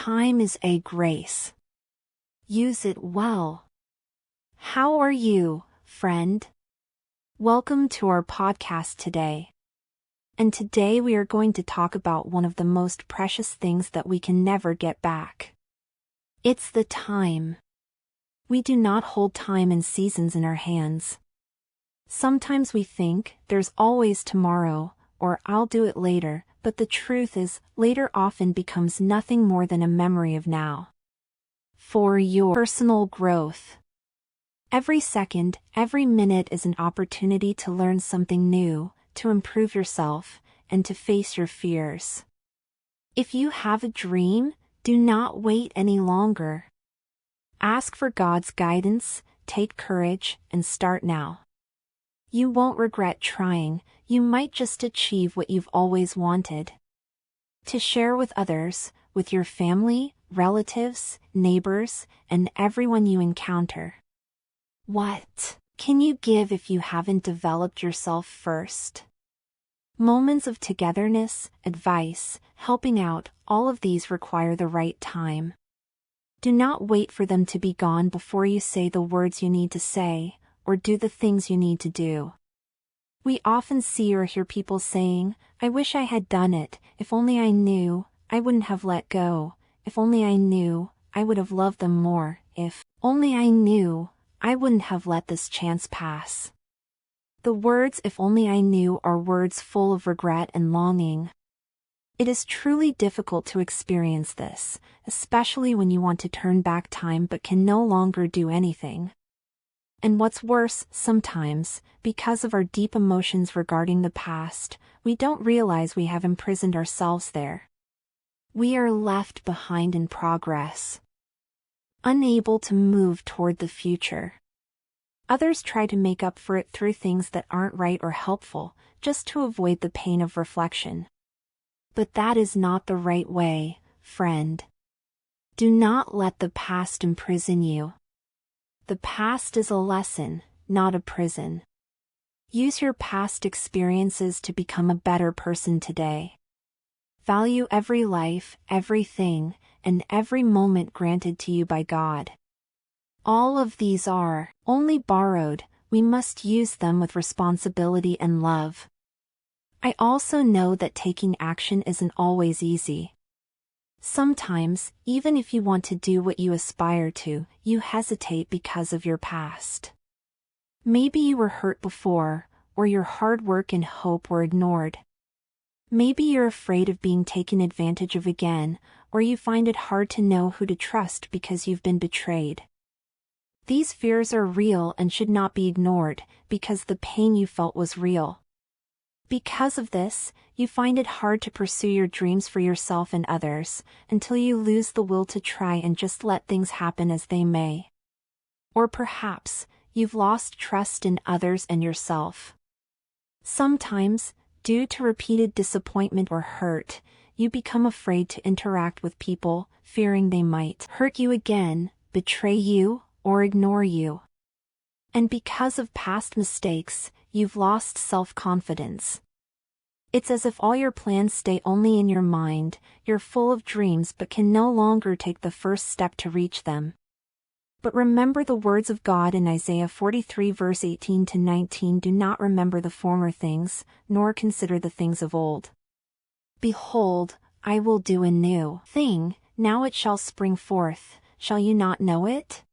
Time is a grace. Use it well. How are you, friend? Welcome to our podcast today. And today we are going to talk about one of the most precious things that we can never get back. It's the time. We do not hold time and seasons in our hands. Sometimes we think, there's always tomorrow, or I'll do it later, but the truth is, later often becomes nothing more than a memory of now. For your personal growth. Every second, every minute is an opportunity to learn something new, to improve yourself, and to face your fears. If you have a dream, do not wait any longer. Ask for God's guidance, take courage, and start now. You won't regret trying, you might just achieve what you've always wanted. To share with others, with your family, relatives, neighbors, and everyone you encounter. What can you give if you haven't developed yourself first? Moments of togetherness, advice, helping out, all of these require the right time. Do not wait for them to be gone before you say the words you need to say, or do the things you need to do. We often see or hear people saying, I wish I had done it, if only I knew, I wouldn't have let go, if only I knew, I would have loved them more, if only I knew, I wouldn't have let this chance pass. The words if only I knew are words full of regret and longing. It is truly difficult to experience this, especially when you want to turn back time but can no longer do anything. And what's worse, sometimes, because of our deep emotions regarding the past, we don't realize we have imprisoned ourselves there. We are left behind in progress, unable to move toward the future. Others try to make up for it through things that aren't right or helpful, just to avoid the pain of reflection. But that is not the right way, friend. Do not let the past imprison you. The past is a lesson, not a prison. Use your past experiences to become a better person today. Value every life, everything, and every moment granted to you by God. All of these are only borrowed, we must use them with responsibility and love. I also know that taking action isn't always easy. Sometimes, even if you want to do what you aspire to, you hesitate because of your past. Maybe you were hurt before, or your hard work and hope were ignored. Maybe you're afraid of being taken advantage of again, or you find it hard to know who to trust because you've been betrayed. These fears are real and should not be ignored, because the pain you felt was real. Because of this, you find it hard to pursue your dreams for yourself and others, until you lose the will to try and just let things happen as they may. Or perhaps, you've lost trust in others and yourself. Sometimes, due to repeated disappointment or hurt, you become afraid to interact with people, fearing they might hurt you again, betray you, or ignore you. And because of past mistakes, you've lost self-confidence. It's as if all your plans stay only in your mind, you're full of dreams but can no longer take the first step to reach them. But remember the words of God in Isaiah 43 verse 18 to 19, do not remember the former things, nor consider the things of old. Behold, I will do a new thing, now it shall spring forth, shall you not know it?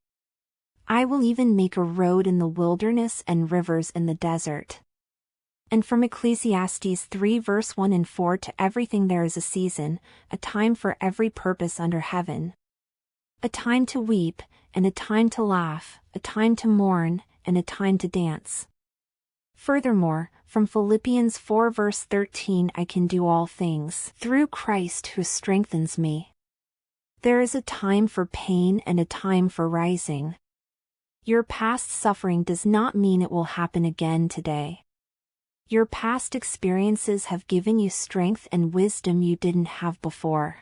I will even make a road in the wilderness and rivers in the desert. And from Ecclesiastes 3 verse 1 and 4, to everything there is a season, a time for every purpose under heaven. A time to weep, and a time to laugh, a time to mourn, and a time to dance. Furthermore, from Philippians 4 verse 13, I can do all things through Christ who strengthens me. There is a time for pain and a time for rising. Your past suffering does not mean it will happen again today. Your past experiences have given you strength and wisdom you didn't have before.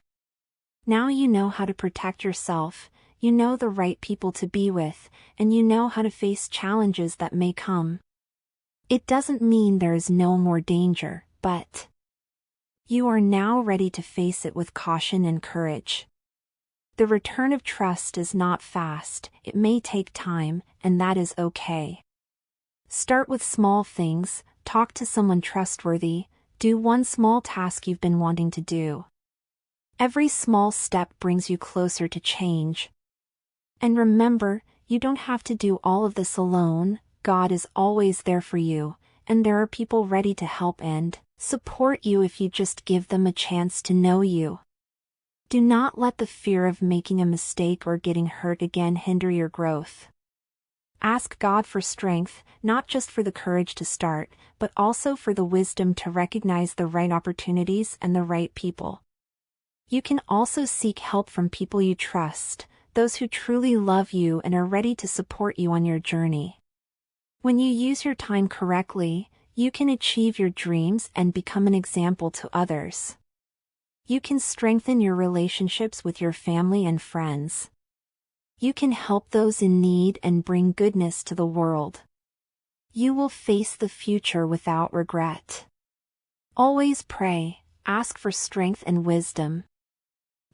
Now you know how to protect yourself, you know the right people to be with, and you know how to face challenges that may come. It doesn't mean there is no more danger, but you are now ready to face it with caution and courage. The return of trust is not fast, it may take time, and that is okay. Start with small things, talk to someone trustworthy, do one small task you've been wanting to do. Every small step brings you closer to change. And remember, you don't have to do all of this alone. God is always there for you, and there are people ready to help and support you if you just give them a chance to know you. Do not let the fear of making a mistake or getting hurt again hinder your growth. Ask God for strength, not just for the courage to start, but also for the wisdom to recognize the right opportunities and the right people. You can also seek help from people you trust, those who truly love you and are ready to support you on your journey. When you use your time correctly, you can achieve your dreams and become an example to others. You can strengthen your relationships with your family and friends. You can help those in need and bring goodness to the world. You will face the future without regret. Always pray, ask for strength and wisdom.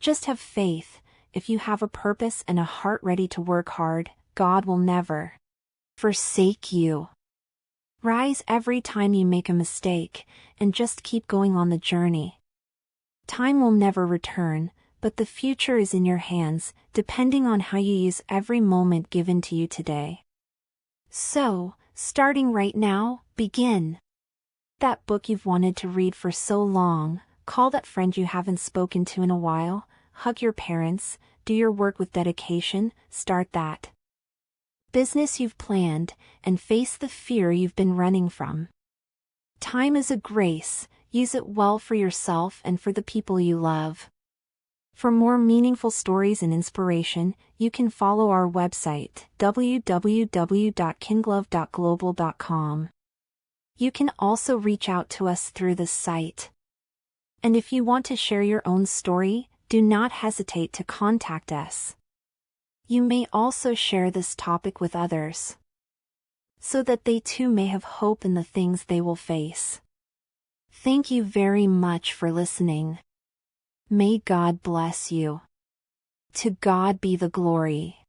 Just have faith. If you have a purpose and a heart ready to work hard, God will never forsake you. Rise every time you make a mistake, and just keep going on the journey. Time will never return, but the future is in your hands, depending on how you use every moment given to you today. So, starting right now, begin. That book you've wanted to read for so long, call that friend you haven't spoken to in a while, hug your parents, do your work with dedication, start that business you've planned, and face the fear you've been running from. Time is a grace, use it well for yourself and for the people you love. For more meaningful stories and inspiration, you can follow our website, www.kinglove.global.com. You can also reach out to us through this site. And if you want to share your own story, do not hesitate to contact us. You may also share this topic with others, so that they too may have hope in the things they will face. Thank you very much for listening. May God bless you. To God be the glory.